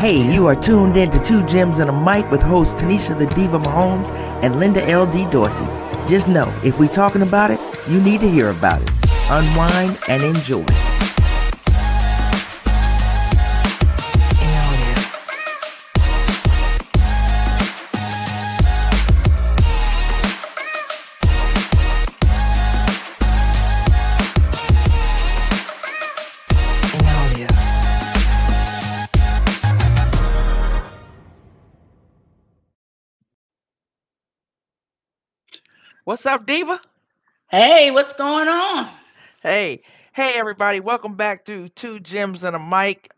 Hey, you are tuned in to Two Gems and a Mic with hosts Tanisha the Diva Mahomes and Linda L.D. Dorsey. Just know, if we talking about it, you need to hear about it. Unwind and enjoy. What's up, Diva? Hey, what's going on? Hey, hey, everybody! Welcome back to Two Gems and a Mic.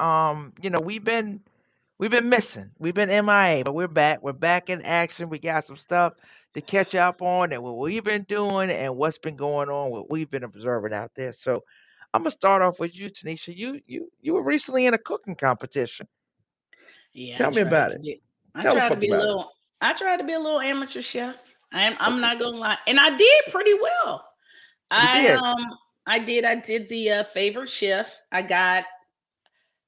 We've been missing. We've been MIA, but we're back. We're back in action. We got some stuff to catch up on and what we've been doing and what's been going on, what we've been observing out there. So I'm gonna start off with you, Tanisha. You were recently in a cooking competition. Yeah, Tell me about it. I Tell the tried to folks be a about it. little I tried to be a little amateur chef. I'm Okay, not gonna lie. And I did pretty well. you I did. I did the favorite chef. I got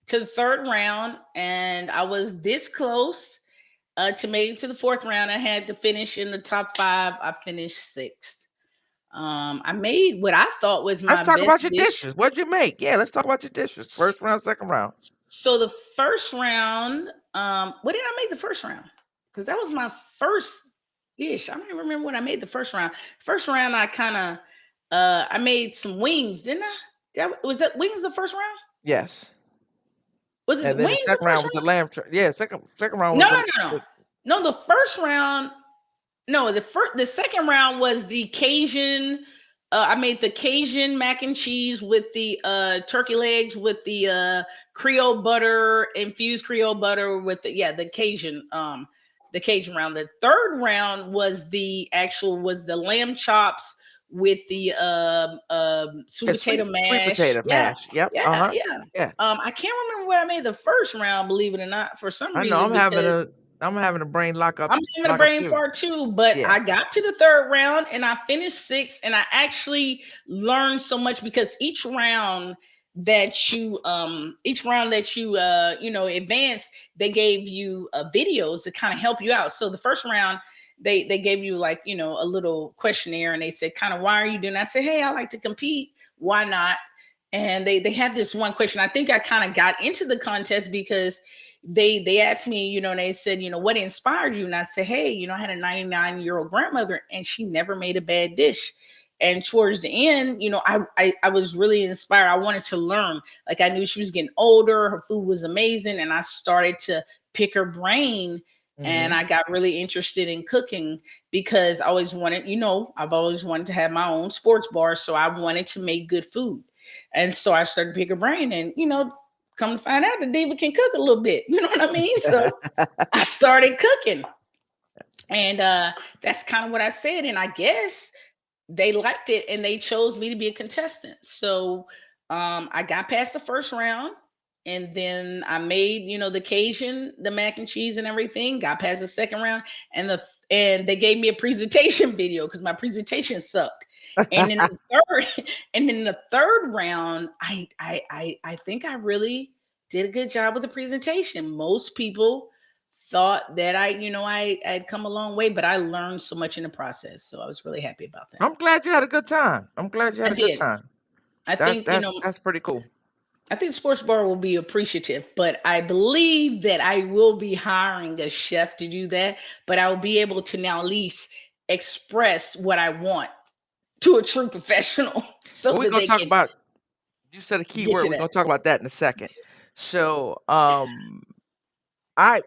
to the third round and I was this close to make it to the fourth round. I had to finish in the top five. I finished sixth. I made what I thought was Let's my talk about best your dish. dishes. What'd you make? Yeah, let's talk about your dishes. First round, second round. So the first round, what did I make the first round? Because that was my first dish. I don't even remember what I made the first round. First round, I made some wings, didn't I? Was that wings the first round? Yes. Was it And then the wings the second first round was the round? lamb. Yeah, second round was No, the. no, no, no. No, the first round. No, the second round was the Cajun. I made the Cajun mac and cheese with the turkey legs with the Creole butter, infused Creole butter with the Cajun round. The third round was the lamb chops with the sweet Yeah, potato sweet mash. potato Yeah, mash. Yep. Uh yeah, huh. yeah. Yeah. I can't remember what I made the first round, believe it or not, for some I know. reason because I'm having a brain I'm having a lock up brain too. fart too, but Yeah. I got to the third round and I finished sixth, and I actually learned so much because each round that you advanced, they gave you videos to kind of help you out. So the first round, they gave you like a little questionnaire, and they said kind of why are you doing. I said, hey, I like to compete. Why not? And they had this one question. I think I kind of got into the contest because they asked me, and they said, what inspired you? And I said, hey, I had a 99-year-old grandmother and she never made a bad dish. And towards the end, I was really inspired. I wanted to learn. Like I knew she was getting older, her food was amazing, and I started to pick her brain. And Hmm. I got really interested in cooking because I've always wanted to have my own sports bar. So I wanted to make good food. And so I started to pick her brain. And, come to find out the diva can cook a little bit. You know what I mean? So I started cooking. And that's kind of what I said. And I guess they liked it and they chose me to be a contestant. So I got past the first round, and then I made, the Cajun, the mac and cheese and everything, got past the second round, and they gave me a presentation video because my presentation sucked. And then the third and then the third round, I think I really did a good job with the presentation. Most people thought that I'd come a long way, but I learned so much in the process. So I was really happy about that. I'm glad you had a good time. I'm glad you had I a good did. time. I That's think, that's that's pretty cool. I think Sports Bar will be appreciative, but I believe that I will be hiring a chef to do that. But I will be able to now at least express what I want to a true professional so Well, we're that gonna they talk can about. You said a key get word. to We're that. gonna talk about that in a second. So, I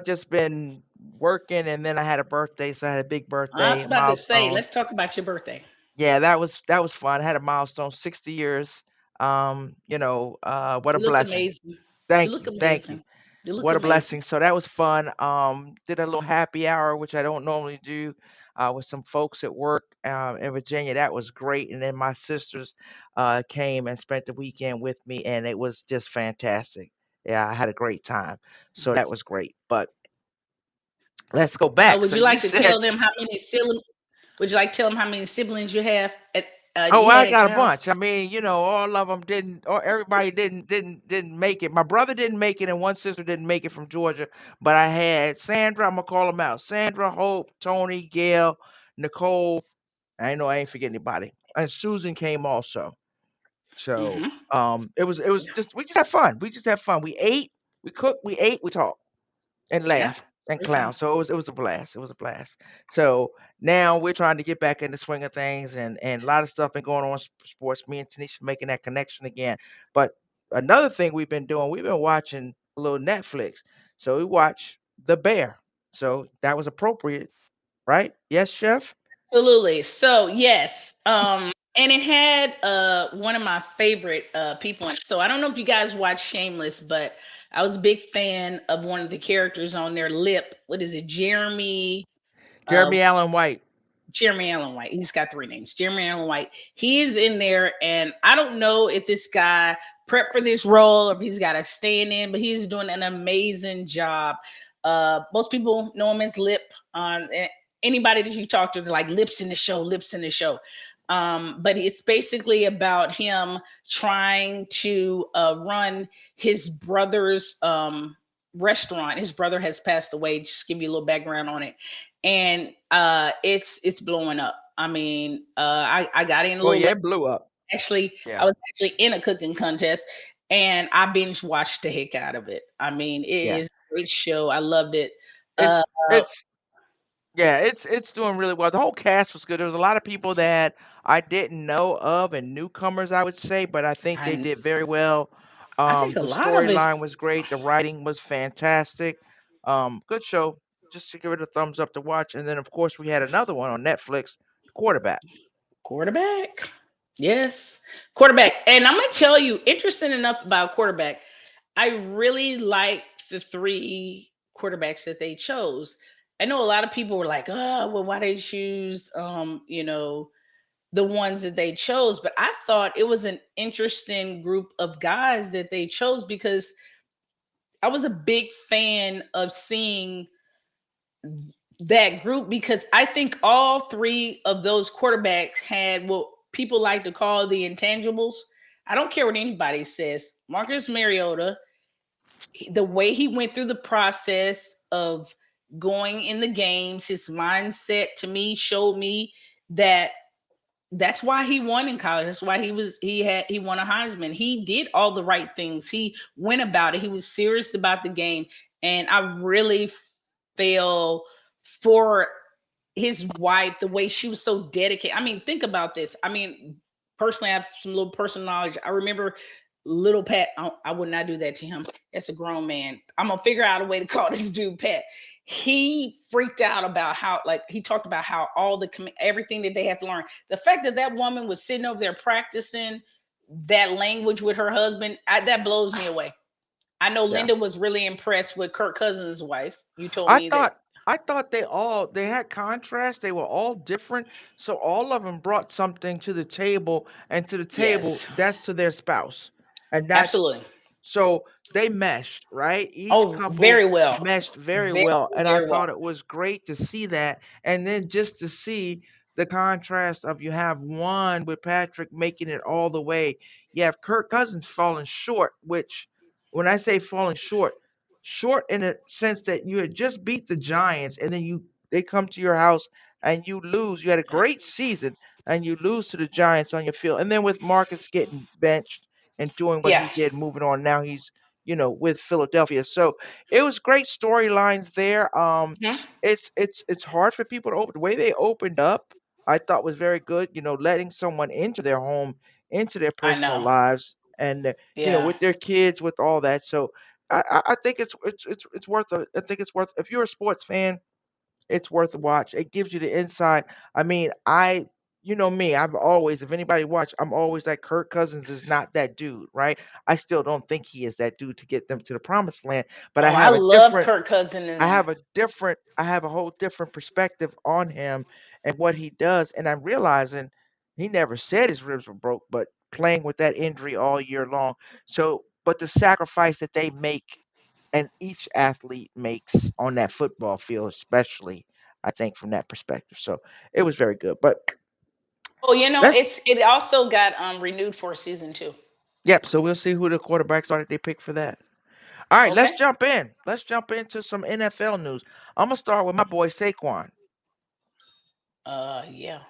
just been working, and then I had a birthday, so I had a big I was birthday about to say, milestone. let's talk about your birthday. Yeah, that was fun. I had a milestone, 60 years. What a You look blessing. amazing. You Thank look you, thank you. amazing. You look What a amazing. blessing. So that was fun. Did a little happy hour, which I don't normally do, with some folks at work in Virginia. That was great. And then my sisters came and spent the weekend with me, and it was just fantastic. Yeah, I had a great time. So that Nice. was great. But let's go back. Would So you you like to said tell them how many siblings? Would you like to tell them how many siblings you have? Oh, You I had at got a your house? bunch. I mean, all of them didn't, or everybody didn't make it. My brother didn't make it, and one sister didn't make it from Georgia. But I had Sandra. I'm gonna call them out: Sandra, Hope, Tony, Gail, Nicole. I know I ain't forget anybody. And Susan came also. So Hmm. it was just we just had fun. We just had fun. We ate, we cooked, we ate, we talked and Yeah. laugh and Great clown. time. So it was a blast. It was a blast. So now we're trying to get back in the swing of things, and a lot of stuff been going on sports. Me and Tanisha making that connection again. But another thing we've been doing, we've been watching a little Netflix. So we watch The Bear. So that was appropriate, right? Yes, chef. Absolutely. So yes, and it had one of my favorite people in it. So I don't know if you guys watch Shameless, but I was a big fan of one of the characters on their lip. What is it? Uh Jeremy Allen White. Jeremy Allen White. He's got three names. Jeremy Allen White. He is in there, and I don't know if this guy prepped for this role or if he's got to stand in, but he's doing an amazing job. Most people know him as Lip. Anybody that you talk to, they're like Lips in the show, Lips in the show. But it's basically about him trying to run his brother's restaurant. His brother has passed away. Just give you a little background on it, and it's blowing up. I mean, I got in a Oh little late. yeah, it blew up. Actually, I Yeah, was actually in a cooking contest, and I binge watched the heck out of it. I mean, it yeah. is a great show. I loved it. Uh, It's Yeah, it's doing really well. The whole cast was good. There was a lot of people that I didn't know of and newcomers, I would say, but I think they I did very well. I think a The lot of it. storyline was great. The writing was fantastic. Good show. Just to give it a thumbs up to watch. And then, of course, we had another one on Netflix, Quarterback. Quarterback. Yes. Quarterback. And I'm gonna tell you, interesting enough about quarterback, I really like the three quarterbacks that they chose. I know a lot of people were like, oh, well, why they choose the ones that they chose, but I thought it was an interesting group of guys that they chose because I was a big fan of seeing that group because I think all three of those quarterbacks had what people like to call the intangibles. I don't care what anybody says. Marcus Mariota, the way he went through the process of going in the games, his mindset to me showed me that that's why he won in college. That's why he won a Heisman. He did all the right things. He went about it. He was serious about the game, and I really feel for his wife the way she was so dedicated. I mean, think about this. I mean, personally, I have some little personal knowledge. I remember little Pat. I would not do that to him. That's a grown man. I'm gonna figure out a way to call this dude Pat. He freaked out about how, like, he talked about how all everything that they have to learn. The fact that that woman was sitting over there practicing that language with her husband, that blows me away. I know Yeah. Linda was really impressed with Kirk Cousins' wife. You told I me that. thought I thought they had contrast. They were all different, so all of them brought something to the table, and to the table Yes, that's to their spouse, and that's absolutely. so they meshed, right? Each Oh, couple very well. meshed very Very, well, and I very well. thought it was great to see that, and then just to see the contrast of you have one with Patrick making it all the way. You have Kirk Cousins falling short, which when I say falling short, short in a sense that you had just beat the Giants and then they come to your house and you lose. You had a great season and you lose to the Giants on your field. And then with Marcus getting benched and doing what Yeah. he did, moving on. Now he's, with Philadelphia. So it was great storylines there. Mhm. It's hard for people to open the way they opened up. I thought was very good. Letting someone into their home, into their I personal know. lives, and Yeah. with their kids, with all that. So I think it's worth I think it's worth if you're a sports fan, it's worth a watch. It gives you the insight. I mean, you know me, I've always, if anybody watch, I'm always like Kirk Cousins is not that dude, right? I still don't think he is that dude to get them to the promised land, but Oh, I love Kirk Cousin in them. I have a whole different perspective on him and what he does, and I'm realizing he never said his ribs were broke, but playing with that injury all year long. So, but the sacrifice that they make and each athlete makes on that football field, especially, I think from that perspective. So it was very good. But Oh, you know, Let's it also got renewed for season two. Yep. So we'll see who the quarterbacks are that they pick for that. All right, let's Okay. jump in. Let's jump into some NFL news. I'm gonna start with my boy Saquon. Yeah.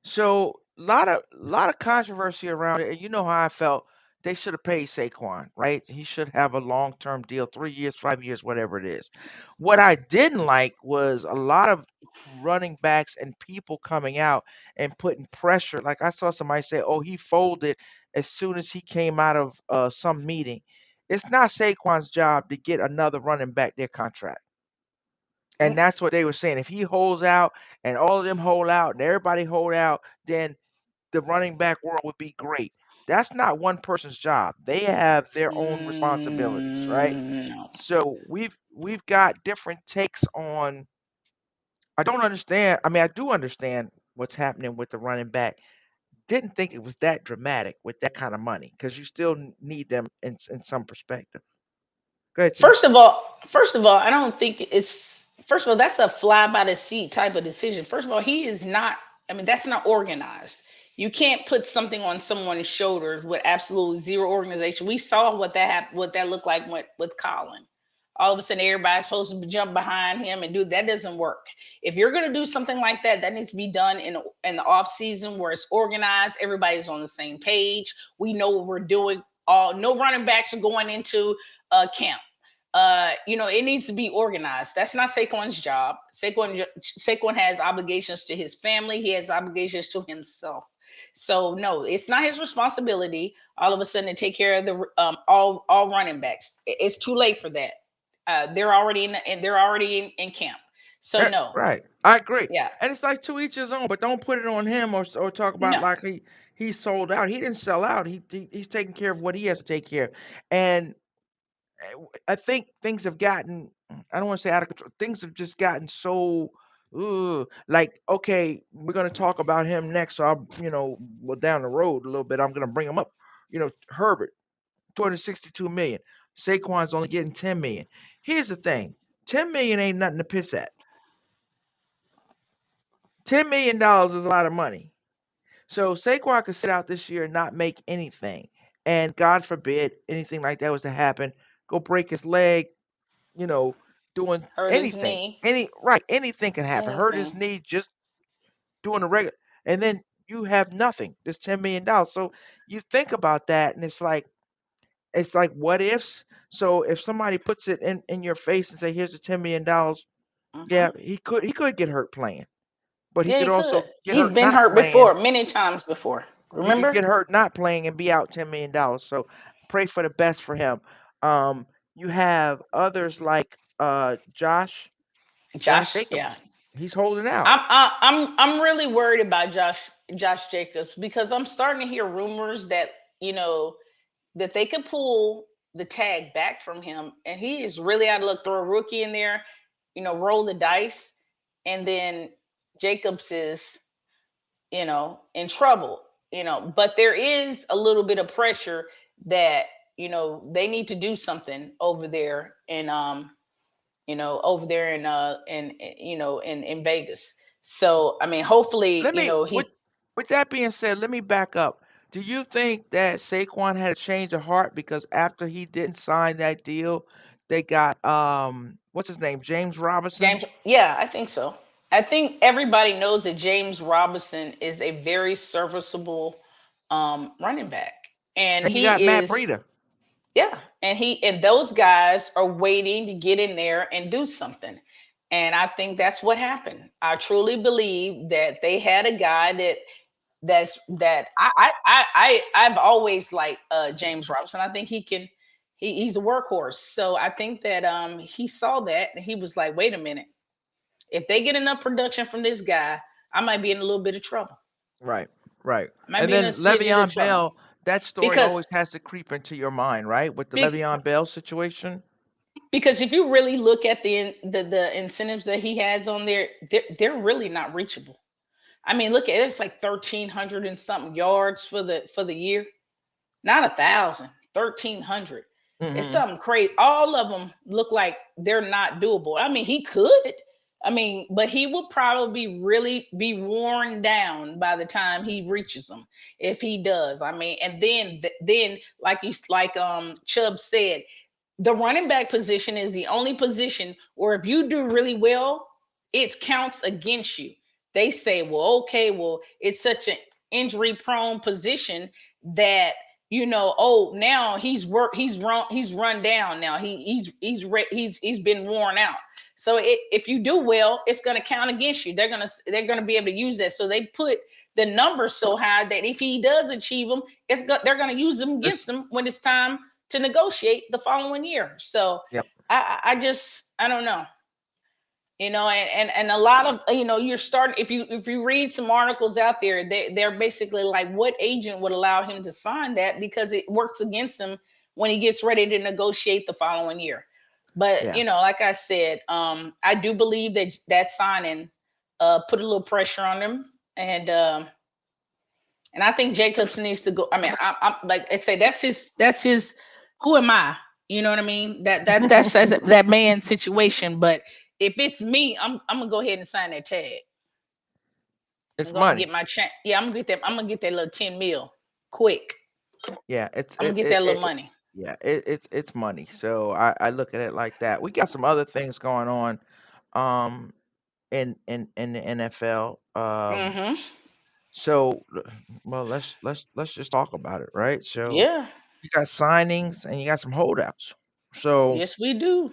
So lot of controversy around it, and you know how I felt. They should have paid Saquon, right? He should have a long-term deal, 3 years, 5 years, whatever it is. What I didn't like was a lot of running backs and people coming out and putting pressure. Like I saw somebody say, "Oh, he folded as soon as he came out of some meeting." It's not Saquon's job to get another running back their contract. And Mm, that's what they were saying. If he holds out and all of them hold out and everybody hold out, then the running back world would be great. That's not one person's job. They have their own responsibilities, right? no. So we've got different takes on. I don't understand. I mean, I do understand what's happening with the running back. Didn't think it was that dramatic with that kind of money because you still need them in some perspective. Go ahead, T. First of all, I don't think it's. First of all, that's a fly by the seat type of decision. First of all, he is not. I mean, that's not organized. You can't put something on someone's shoulders with absolutely zero organization. We saw what that looked like with Colin. All of a sudden, everybody's supposed to jump behind him and do that. Doesn't work. If you're going to do something like that, that needs to be done in the off season where it's organized. Everybody's on the same page. We know what we're doing. All no running backs are going into camp. You know, it needs to be organized. That's not Saquon's job. Saquon has obligations to his family. He has obligations to himself. So no, it's not his responsibility. All of a sudden to take care of the all running backs. It's too late for that. They're already they're already in camp. So no, Right. I agree. yeah, And it's like to each his own, but don't put it on him or talk about no. like he sold out. He didn't sell out. He's taking care of what he has to take care of. And I think things have gotten, I don't want to say out of control. Things have just gotten so like okay, we're gonna talk about him next. So I'll, well down the road a little bit, I'm gonna bring him up. Herbert, 262 million. Saquon's only getting 10 million. Here's the thing. 10 million ain't nothing to piss at. $10 million is a lot of money. So Saquon could sit out this year and not make anything. And God forbid anything like that was to happen, go break his leg, you know, doing Hurt his anything. knee. Anything can happen. Hurt his Anything. knee just doing a regular, and then you have nothing. There's $10 million. So you think about that and it's like what ifs. So if somebody puts it in your face and say, here's the $10 million, yeah, Hmm. he could get hurt playing. But he Yeah, could he could. also get He's hurt been not hurt playing. before, many times before. He could Remember, get hurt not playing and be out $10 million. So pray for the best for him. Um, you have others like Josh Josh? Yeah, Jacobs. He's holding out. I'm really worried about Josh Jacobs because I'm starting to hear rumors that you know that they could pull the tag back from him, and he is really out of luck. Throw a rookie in there, roll the dice, and then Jacobs is in trouble. But there is a little bit of pressure that they need to do something over there over there in Vegas. So I mean, hopefully, Let me he with that being said, let me back up. Do you think that Saquon had a change of heart because after he didn't sign that deal, they got what's his name? James Robinson? James, yeah, I think so. I think everybody knows that James Robinson is a very serviceable running back, and And you got he Matt is Breida. yeah, and those guys are waiting to get in there and do something. And I think that's what happened. I truly believe that they had a guy that I've always liked James Robinson. I think he's a workhorse. So I think that he saw that and he was like, wait a minute, if they get enough production from this guy, I might be in a little bit of trouble. Right, right. I might And be in then a bit of Le'Veon trouble Bell, that story because always has to creep into your mind, right? With the big Le'Veon Bell situation. because if you really look at the incentives that he has on there, they're really not reachable. I mean, look at it, it's like 1,300 and something yards for the year, not 1,000, 1,300. It's Hmm. something crazy. All of them look like they're not doable. I mean, he could. I mean, but he will probably really be worn down by the time he reaches them, if he does. I mean, and then like Chubb said, the running back position is the only position where if you do really well, it counts against you. They say, well, okay, well, it's such an injury prone position that oh, now he's run down now. He's been worn out. So if you do well, it's going to count against you. They're going to be able to use that. So they put the numbers so high that if he does achieve them, they're going to use them It's, against him when it's time to negotiate the following year. So yep. I don't know. And a lot of you're starting, if you read some articles out there, they're basically like, what agent would allow him to sign that, because it works against him when he gets ready to negotiate the following year. But Yeah. like I said, I do believe that signing put a little pressure on him. And I think Jacobs needs to go. I mean, I like I say, that's his. Who am I? You know what I mean? That man's situation. But if it's me, I'm gonna go ahead and sign that tag. It's I'm gonna get money. my check. Yeah, I'm gonna get that. I'm gonna get that little 10 mil quick. Yeah, I'm gonna get that little money. yeah, it's money. So I look at it like that. We got some other things going on um in the NFL. Mm-hmm. So well, let's just talk about it, right? So Yeah. you got signings and you got some holdouts. So Yes, we do.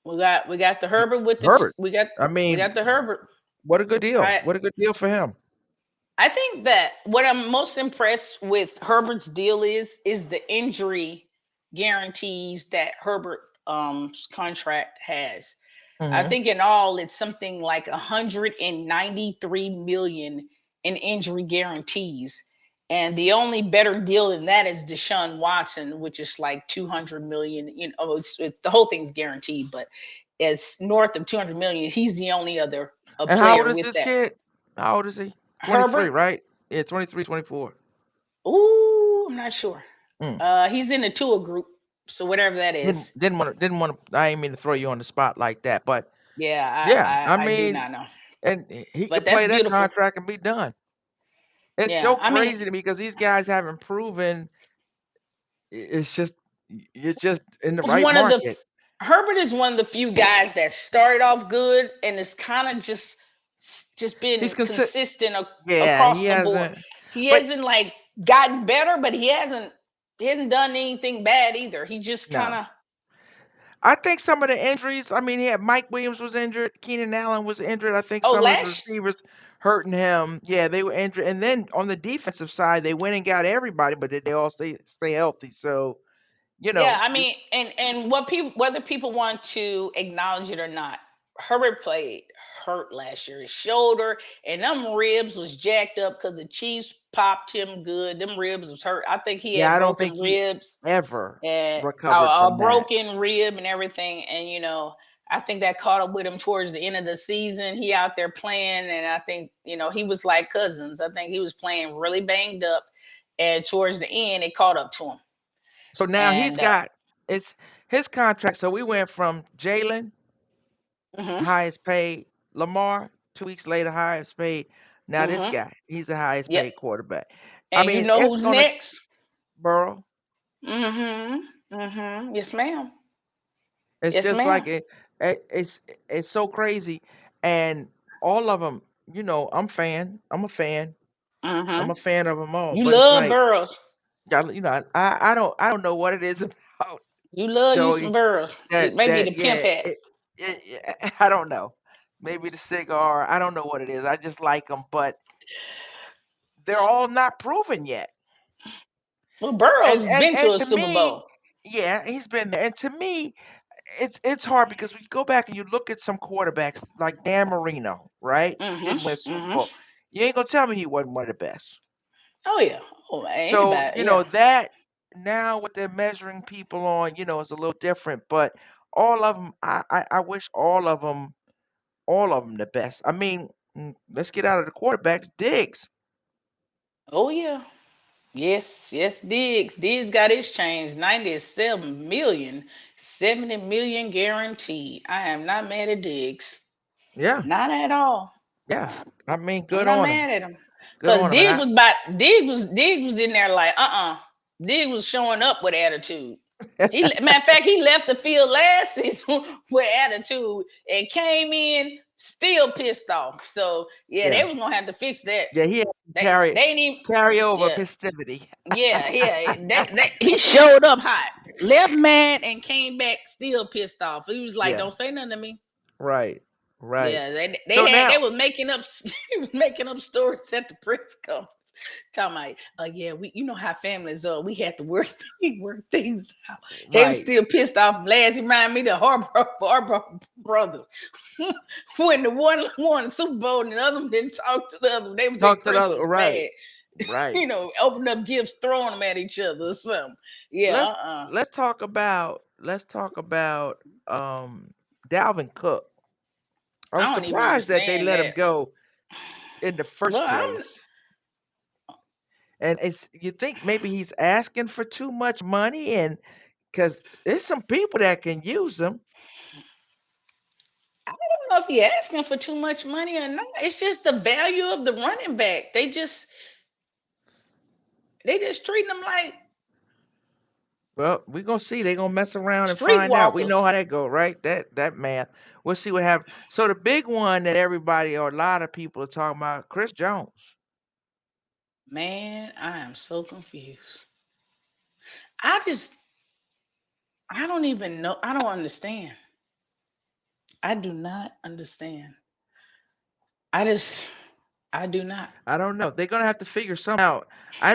We got the Herbert with Herbert, we got I we mean, got the Herbert. what a good deal. I What a good deal for him. I think that what I'm most impressed with Herbert's deal is the injury guarantees that Herbert's contract has. I Hmm. think in all it's something like 193 million in injury guarantees. And the only better deal than that is Deshaun Watson, which is like 200 million. The whole thing's guaranteed, but it's north of 200 million. He's the only other a And how old player is with this that. kid? How old is he? 23, Herbert. right? Yeah, 23, 24. Ooh, I'm not sure. Mm. He's in the Tua group, so whatever that is. Didn't want to. I ain't mean to throw you on the spot like that, but Yeah, yeah, I I do mean, not know, and he but could that's play that beautiful. contract and be done. It's Yeah, so I mean, crazy to me because these guys haven't proven. It's just you're just in the was right one of the market. Herbert is one of the few guys that started off good and is kind of just He's been consi consistent Yeah, he across the board. hasn't. He But hasn't like gotten better, but he hasn't done anything bad either. He just kind no, of. I think some of the injuries. I mean, he had Mike Williams was injured, Keenan Allen was injured. I think Oh, some of his Lash. receivers hurting him. Yeah, they were injured. And then on the defensive side, they went and got everybody, but did they all stay healthy? So Yeah, I mean, and whether people want to acknowledge it or not, Herbert played hurt last year. His shoulder and them ribs was jacked up because the Chiefs popped him good. Them ribs was hurt. I think he yeah, had I don't think broken he ribs ever and recovered a from that. broken rib and everything. And I think that caught up with him towards the end of the season. He out there playing, and I think he was like Cousins. I think he was playing really banged up, and towards the end, it caught up to him. So now he's And got it's his contract. So we went from Jalen, mhm, highest paid, Lamar, 2 weeks later, highest paid. Now this mhm. guy, he's the highest Yep. paid quarterback. I And you mean, know it's who's gonna next? Burrow. Mm-hmm. Mm-hmm. Yes, ma'am. It's Yes, just like ma'am. it's so crazy, and all of them. I'm fan. I'm a fan. I'm Mm-hmm. a fan of them all. You But it's love like, Burrows. I don't know what it is about You love you some Joey Burrows. It may be that the pimp yeah, hat. I don't know. Maybe the cigar. I don't know what it is. I just like them, but they're all not proven yet. Well, Burrows And has and been to and a to Super me, Bowl. yeah, he's been there. And to me, it's hard because when you go back and you look at some quarterbacks like Dan Marino, right? Didn't win a Mm-hmm. Super Mm-hmm. Bowl. You ain't gonna tell me he wasn't one of the best. Oh yeah. Oh, So, anybody. Yeah. that now what they're measuring people on, is a little different. But all of them, I wish all of them the best. Let's get out of the quarterbacks. Diggs. Oh yeah. Yes, yes, Diggs. Diggs got his change. 97 million, 70 million guaranteed. I am not mad at Diggs. Yeah, Not at all. yeah. I mean, I'm good not on him. mad at him. Good Cause on him. And Diggs was in there like, Diggs was showing up with attitude. Matter of fact, he left the field last season with attitude and came in still pissed off. So yeah, they yeah, was gonna have to fix that. yeah. He had to They ain't even carry over yeah. festivity. Yeah, yeah. He showed up hot, left mad, and came back still pissed off. He was like, Yeah, "Don't say nothing to me." right, right. Yeah, So they now, was making up he was making up stories at the press conference. Talking about, yeah, we you know how families are. We had to work work things out. They was right, still pissed off. Last, he reminded me of the Harbaugh brothers when the one won the Super Bowl and the other one didn't talk to the other. They was at talk to the other. Christmas Right, mad. right. Open up gifts, throwing them at each other or something. Yeah, Let's let's talk about Dalvin Cook. I was I don't even surprised that they understand let him that. go in the Well, first place. And it's you think maybe he's asking for too much money, and because there's some people that can use him. I don't know if he asking for too much money or not. It's just the value of the running back. They just treating them like Well, we're gonna see. They're gonna mess around and find out. We know streetwalkers. how that go, right? That math. We'll see what happens. So the big one that everybody or a lot of people are talking about, Chris Jones. Man, I am so confused. I just I don't even know. I don't understand. I do not understand. I just I do not. I don't know. They're gonna have to figure something out. I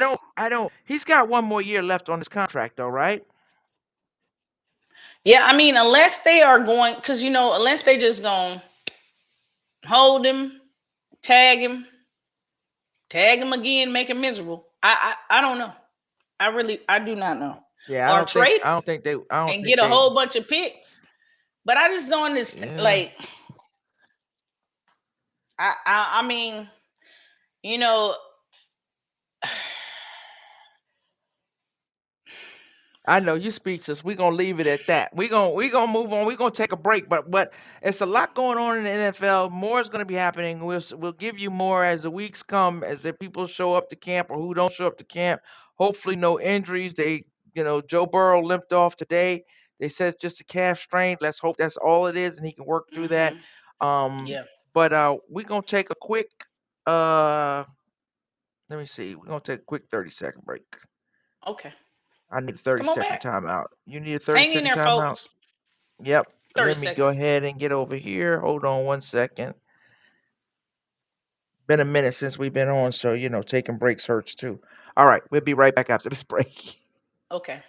don't. He's got one more year left on his contract, though, right? Yeah, I mean, unless they are going, because unless they just going hold him, tag him, tag him again, make him miserable. I don't know. I do not know. Yeah, I Or don't think. trade I don't think they. I don't and think get a they. whole bunch of picks. But I just don't understand. Yeah. Like, I mean, you know, I know you speechless. We're gonna leave it at that. We gonna move on. We're gonna take a break, but it's a lot going on in the NFL. More is gonna be happening. We'll give you more as the weeks come, as the people show up to camp or who don't show up to camp. Hopefully, no injuries. Joe Burrow limped off today. They said it's just a calf strain. Let's hope that's all it is, and he can work through that. hmm Um, yeah, but we're gonna take a quick. Uh, Let me see. We're gonna take a quick 30-second break. okay. I need a 30 Come on second back. timeout. You need a 30 Hang in second there, timeout? folks. Yep. 30 Let me go seconds. ahead and get over here. Hold on one second. Been a minute since we've been on, so taking breaks hurts too. All right, we'll be right back after this break. Okay.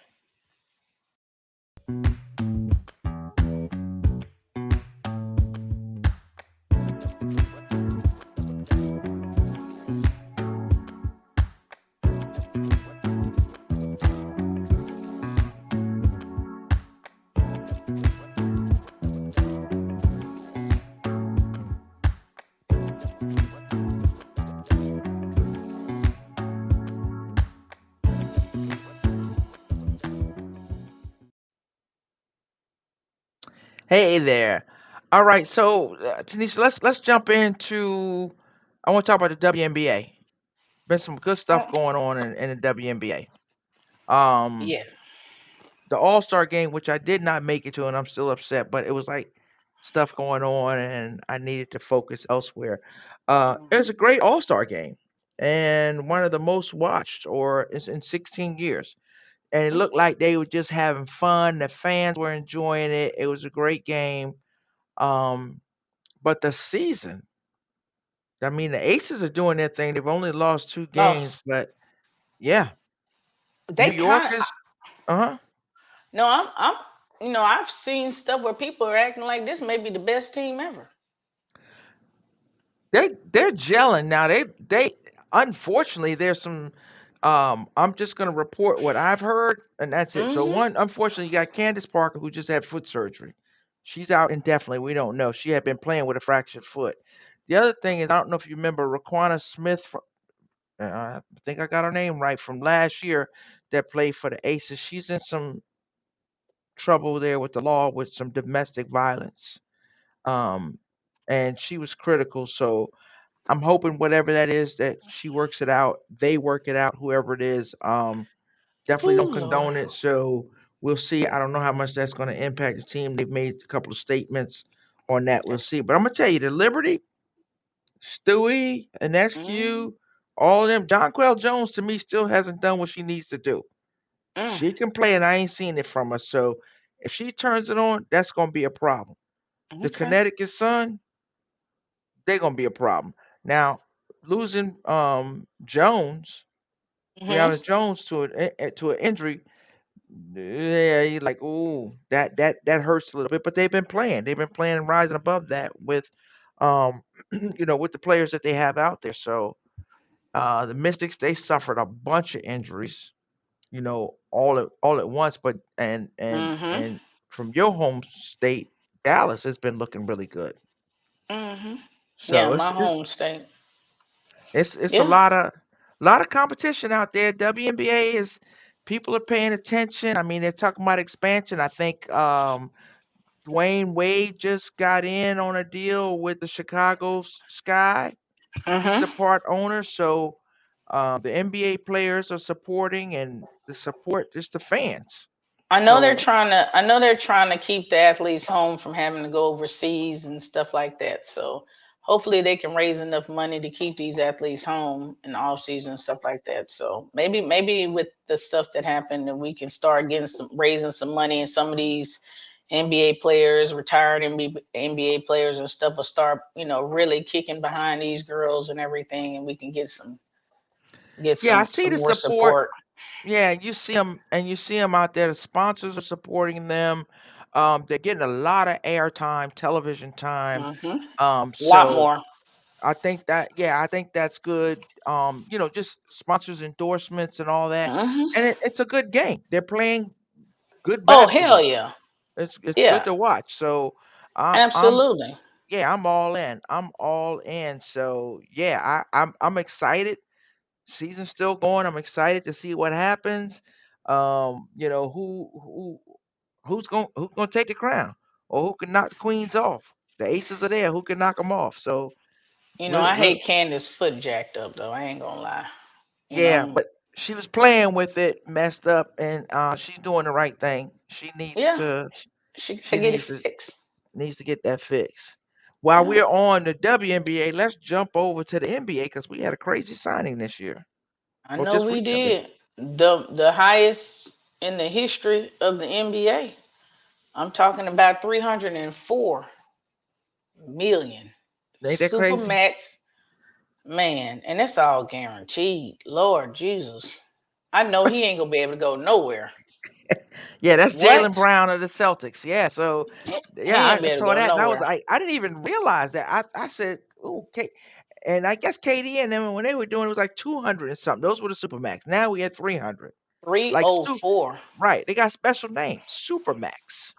Hey there. All right, so Tanisha, let's jump into. I want to talk about the WNBA. Been some good stuff Oh, going on in the WNBA. Um, yeah. the All Star game, which I did not make it to, and I'm still upset, but it was like stuff going on, and I needed to focus elsewhere. It was a great All Star game, and one of the most watched, or is in 16 years. And it looked like they were just having fun. The fans were enjoying it. It was a great game. Um, but the season, I mean, the Aces are doing their thing. They've only lost two games, Lost. but yeah, They New kind of Yorkers. Uh huh. no. I'm. I've seen stuff where people are acting like this may be the best team ever. They're gelling now. They unfortunately there's some I'm just gonna report what I've heard and that's it. So hmm one unfortunately you got Candace Parker who just had foot surgery. She's out indefinitely. We don't know. She had been playing with a fractured foot. The other thing is I don't know if you remember Raquana Smith I think I got her name right from last year that played for the Aces. She's in some trouble there with the law with some domestic violence. Um, and she was critical. So I'm hoping whatever that is that she works it out. They work it out, whoever it is. Definitely Oh don't Lord. condone it. So we'll see. I don't know how much that's going to impact the team. They've made a couple of statements on that. We'll see. But I'm gonna tell you, the Liberty, Stewie, and Mm, SQ, all of them. Jonquel Jones to me still hasn't done what she needs to do. mm, She can play, and I ain't seen it from her. So if she turns it on, that's gonna be a problem. The okay. Connecticut Sun, they're gonna be a problem. Now losing Jones, Hmm. Brianna Jones to an injury, yeah, you like, ooh, that hurts a little bit. But they've been playing. They've been playing and rising above that with, um, with the players that they have out there. So the Mystics, they suffered a bunch of injuries, all at once. But Hmm. and from your home state, Dallas has been looking really good. Hmm. Yeah, So my it's it's home state. it's it's a Yeah. lot of competition out there. WNBA is people are paying attention. I mean, they're talking about expansion. I think Dwayne Wade just got in on a deal with the Chicago Sky. He's Hmm. a part owner, so the NBA players are supporting, and the support is the fans. So I know they're trying to keep the athletes home from having to go overseas and stuff like that. So hopefully they can raise enough money to keep these athletes home in the off season and stuff like that. So maybe with the stuff that happened that we can start getting some raising some money, and some of these NBA players, retired NBA players and stuff will start, really kicking behind these girls and everything, and we can get yeah, I some see some the more support. support. Yeah, you see them out there. The sponsors are supporting them. They're getting a lot of airtime, television time. Hmm. A lot So more. I think that's good. Just sponsors endorsements and all that, Hmm. and it's a good game. They're playing good Oh hell basketball. yeah. It's good Yeah, to watch. So I'm absolutely. yeah, I'm all in. I'm all in. So yeah, I'm excited. Season's still going. I'm excited to see what happens. Who's gonna take the crown, or who can knock the queens off? The aces are there. Who can knock them off? So I we'll hate Candace foot jacked up though. I ain't gonna lie. You yeah, know, but she was playing with it, messed up, and she's doing the right thing. She needs yeah, to she she gotta get it fixed. needs to get that fixed. While Yeah, we're on the WNBA, let's jump over to the NBA because we had a crazy signing this year, I or know just we recently. did the highest in the history of the NBA. I'm talking about 304 million Ain't that super crazy? max, man, and that's all guaranteed. Lord Jesus, I know he ain't gonna be able to go nowhere. Yeah, that's Jalen What? Brown of the Celtics. Yeah, so He yeah, ain't I be able to saw go that, and nowhere. I didn't even realize that. I said, okay, and I guess KD and them when they were doing it was like 200 and something. Those were the Supermax. Now we had 300. Like Stu, 304. right? They got special names, Supermax.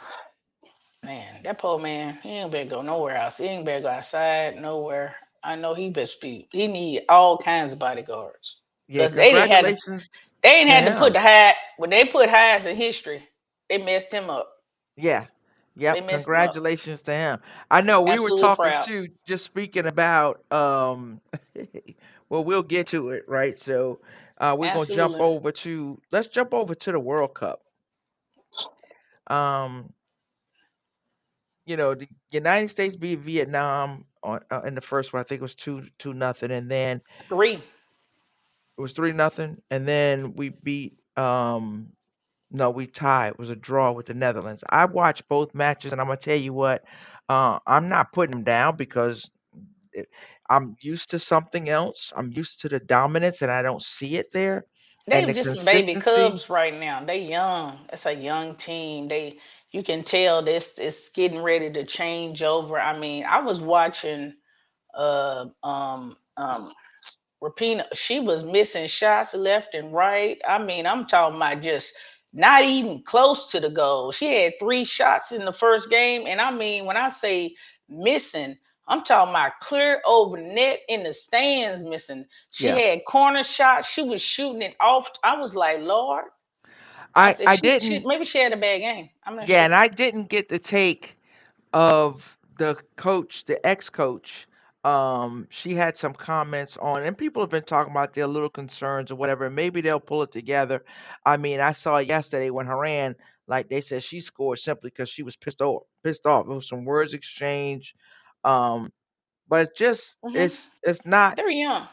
Man, that poor man, he ain't better go nowhere else. He ain't better go outside nowhere. I know he best be. He need all kinds of bodyguards Yeah, because they didn't had to. congratulations They ain't to had to put him. the high when they put highs in history. They messed him up. Yeah. They Yep, messed him up. congratulations to him. I know we were Absolutely talking proud. too, just speaking about well, we'll get to it, right? So we're gonna Absolutely. let's jump over to the World Cup. Um, the United States beat Vietnam in the first one. I think it was two nothing, and then Three. it was 3-0, and then we beat no, we tied. It was a draw with the Netherlands. I watched both matches, and I'm gonna tell you what, I'm not putting them down because it, I'm used to something else. I'm used to the dominance, and I don't see it there, and They the just some baby consistency. cubs right now. They young. It's a young team. You can tell this it's getting ready to change over. I mean, I was watching uh um um Rapina, she was missing shots left and right. I mean, I'm talking about just not even close to the goal. She had three shots in the first game. And I mean, when I say missing, I'm talking about clear over net in the stands missing. She Yeah. had corner shots. She was shooting it off. I was like, Lord. I said, I she didn't. maybe she had a bad game. I'm not Yeah, sure. and I didn't get the take of the coach, the ex-coach. She had some comments on, and people have been talking about their little concerns or whatever. Maybe they'll pull it together. I mean, I saw yesterday when Haran, like they said, she scored simply because she was pissed off. Pissed off. It was some words exchanged. Um, but it's just Hmm. it's not. They're young.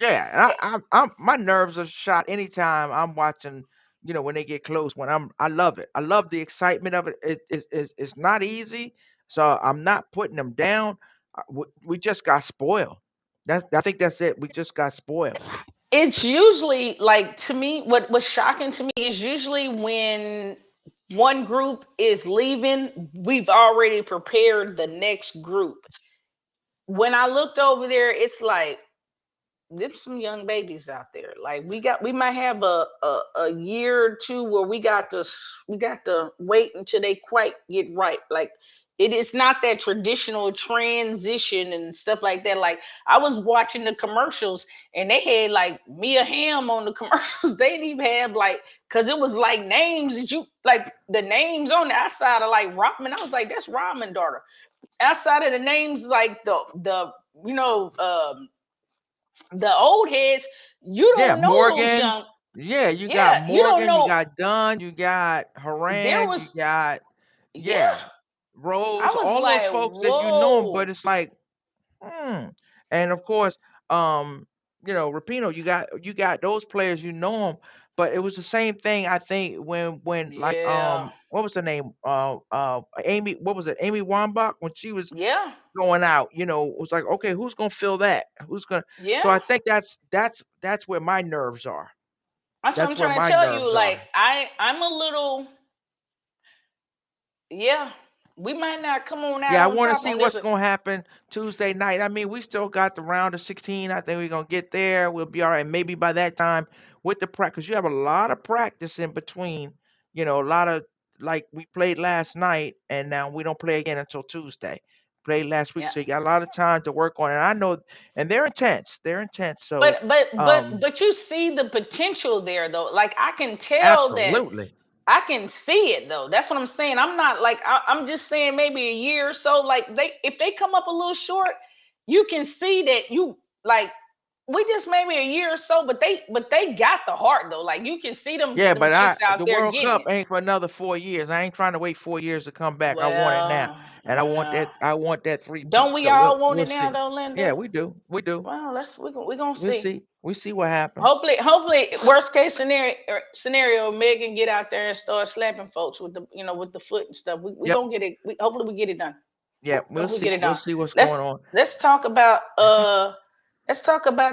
Yeah, and I'm my nerves are shot anytime I'm watching. When they get close. I love it. I love the excitement of it. It's not easy, so I'm not putting them down. We just got spoiled. I think that's it. We just got spoiled. It's usually like to me, what was shocking to me is usually when one group is leaving, we've already prepared the next group. When I looked over there, it's like there's some young babies out there. Like we might have a year or two where we got to wait until they quite get right. Like it is not that traditional transition and stuff like that. Like I was watching the commercials and they had like Mia Hamm on the commercials. They didn't even have like because it was like names that you like the names on the outside of like Rodman. I was like, that's Rodman daughter. Outside of the names, like the you know the old heads, you Yeah, don't know those Morgan. young. Yeah, you got Yeah, you don't Morgan. You know. got Dunn. You got There Haran. You was, got yeah. yeah, I Rose. was All those like, folks that you know 'em, but whoa, it's like. And of course, Rapino, you got those players, but it was the same thing. I think when like yeah, what was her name? Amy, what was it? Amy Wambach when she was yeah, going out, it was like, okay, who's gonna fill that? Who's gonna? So yeah. I think that's where my nerves are. That's what I'm That's where trying to my tell you. nerves Like are. I'm a little, yeah. We might not come on out Yeah, I on want to top see on this what's one. going to happen Tuesday night. I mean, we still got the round of 16. I think we're going to get there. We'll be all right. Maybe by that time with the practice, you have a lot of practice in between. A lot of like we played last night, and now we don't play again until Tuesday. Played last week, Yeah. so you got a lot of time to work on it. I know, and they're intense. They're intense. So, But you see the potential there though. Like I can tell that absolutely. I can see it though. That's what I'm saying. I'm not like I'm just saying maybe a year or so. Like they if they come up a little short, you can see that you like we just maybe a year or so, but they got the heart though. Like you can see them Yeah, them but chicks out the there World getting Cup it. ain't for another 4 years. I ain't trying to wait 4 years to come back. I want it now, Well, and yeah. I want that three Don't peat. we So all want we'll it now see. though, Yeah, Linda? we do. We do. Well, we gonna We'll see. see. We see what happens. Hopefully, worst case scenario, Megan get out there and start slapping folks with the foot and stuff. We Yep. gonna get it. Hopefully, we get it done. Yeah, we'll Hopefully, we get see. it We'll done. see what's Let's going on. let's talk about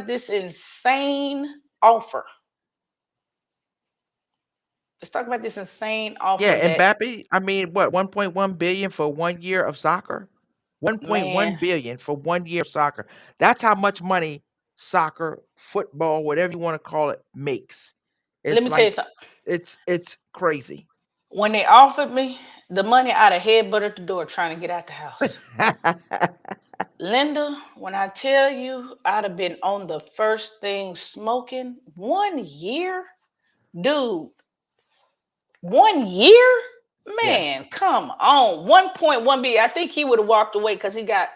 this insane offer. Let's talk about this insane offer Yeah, that Mbappe. I mean, what 1.1 billion for 1 year of soccer? 1.1 man. billion for 1 year of soccer. That's how much money soccer, football, whatever you want to call it, makes. Let It's me tell you like something. it's crazy. When they offered me the money, I'd have headbutted the door trying to get out the house. Linda, when I tell you I'd have been on the first thing smoking 1 year, dude, 1 year? Yeah, Man, come on. 1.1 B. I think he would have walked away because he had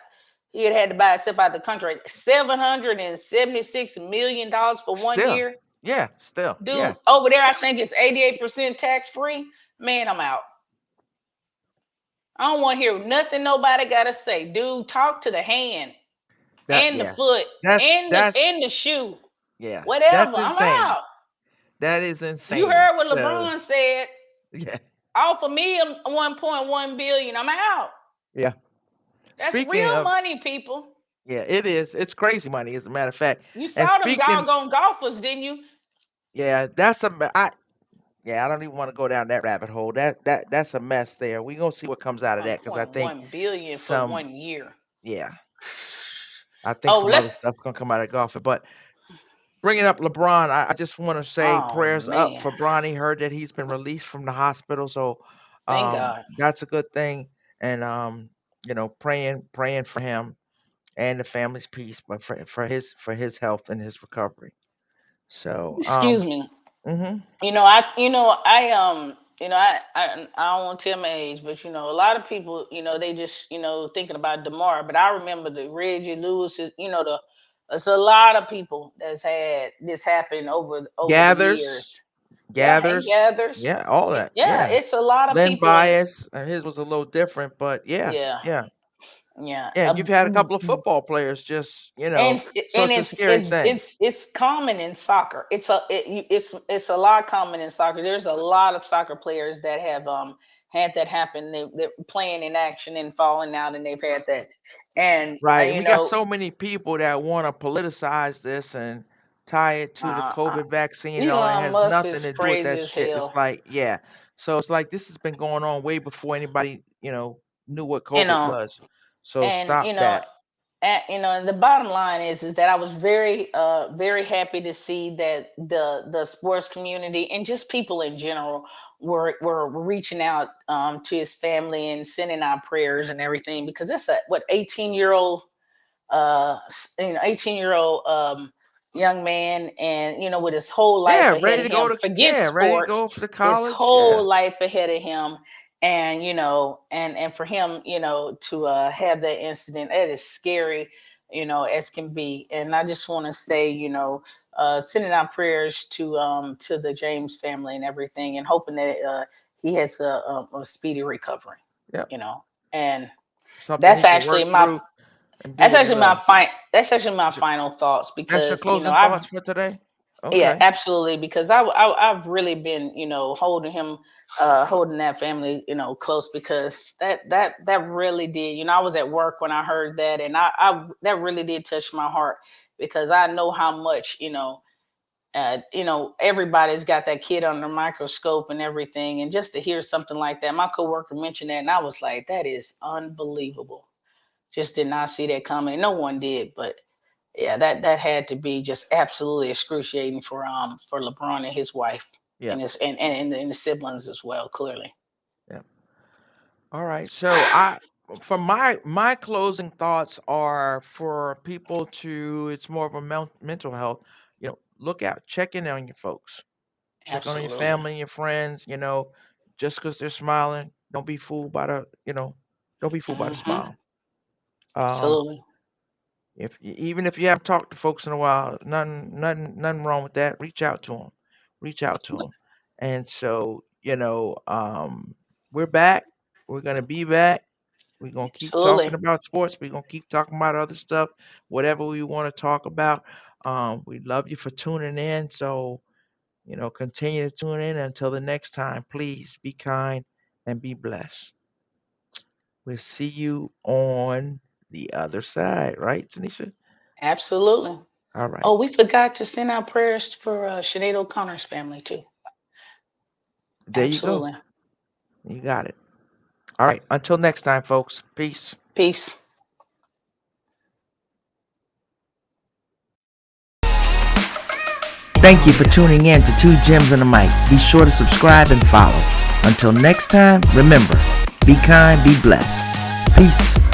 to buy himself out of the country. $776 million for one still, year. yeah, still, yeah, Dude, over there, I think it's 88% tax free. Man, I'm out. I don't want to hear nothing nobody got to say. Dude, talk to the hand that, and the yeah. foot That's and the that's and the shoe. yeah, Whatever. that's I'm insane. out. That is You insane. heard what So LeBron said. yeah, Offer me a 1.1 billion. I'm out. yeah. That's Speaking real of, money, people. yeah, it is. It's crazy money, as a matter of fact. You And saw them speaking, doggone golfers, didn't you? yeah, that's yeah, I don't even want to go down that rabbit hole. That's a mess there. We gonna see what comes out of that because I think 1.1 billion for some, 1 year. yeah, I think Oh, some let's. other stuff's gonna come out of golf. But bringing up LeBron, I just want to say Oh prayers up man, for Bronny. Heard that he's been released from the hospital, so thank God. that's a good thing. And praying for him. and the family's peace, but for his health and his recovery. So, Excuse me. hmm I don't want to tell my age, but a lot of people, they just, thinking about Demar. But I remember the Reggie Lewis is, there's a lot of people that's had this happen over the Gathers, years. Yeah, Hank gathers, Gathers. yeah, all that, Yeah, yeah. it's a lot of Len people, and Bias, his was a little different, but yeah, yeah, yeah, yeah. yeah. And you've had a couple of football players just, and so and it's a it's scary it's thing. it's it's common in soccer. It's a lot common in soccer. There's a lot of soccer players that have had that happen. They're playing in action and falling out, and they've had that. And Right. And we got so many people that want to politicize this and tie it to the uh, uh, COVID vaccine and all. It Elon has Musk nothing is to do with crazy that as shit. It's hell. like, yeah. So it's like this has been going on way before anybody, knew what You COVID know, was. So and stop that. and the bottom line is that I was very happy to see that the sports community and just people in general were reaching out to his family and sending out prayers and everything, because that's a what 18-year-old 18-year-old young man, and with his whole life Yeah, ahead ready of to go him, to forget yeah, ready to sports, go for the his college. whole Yeah. life ahead of him. And and for him to have that incident, that is scary, as can be. And I just want to say, sending out prayers to the James family and everything, and hoping that he has a speedy recovery, Yep. you know and Something that's he can actually work my through and do what he loves. that's actually my Is it- final thoughts, That's your because closing I've thoughts for today? yeah, Okay. absolutely, because I've really been holding him, holding that family close, because that really did. I was at work when I heard that, and I that really did touch my heart, because I know how much everybody's got that kid under a microscope and everything, and just to hear something like that, my coworker mentioned that, and I was like, that is unbelievable. Just did not see that coming. No one did, but yeah, that had to be just absolutely excruciating for LeBron and his wife, Yeah. and his and the siblings as well. Clearly, Yeah. All right. So for my closing thoughts are for people to, it's more of a mental health, look out, check in on your folks, check on your absolutely, family and your friends, just because they're smiling, don't be fooled by don't be fooled by the hmm smile. Um, absolutely, even if you haven't talked to folks in a while, nothing wrong with that. Reach out to them. And so, we're back. We're gonna be back. We're gonna keep talking absolutely, about sports. We're gonna keep talking about other stuff, whatever we want to talk about. We love you for tuning in. So, continue to tune in until the next time. Please be kind and be blessed. We'll see you on the other side, right, Tanisha? absolutely. All right. Oh, we forgot to send out prayers for Sinead O'Connor's family too. There you go. Absolutely. You got it. All right. Until next time, folks. Peace. Peace. Thank you for tuning in to Two Gems and a Mic. Be sure to subscribe and follow. Until next time, remember, be kind, be blessed. Peace.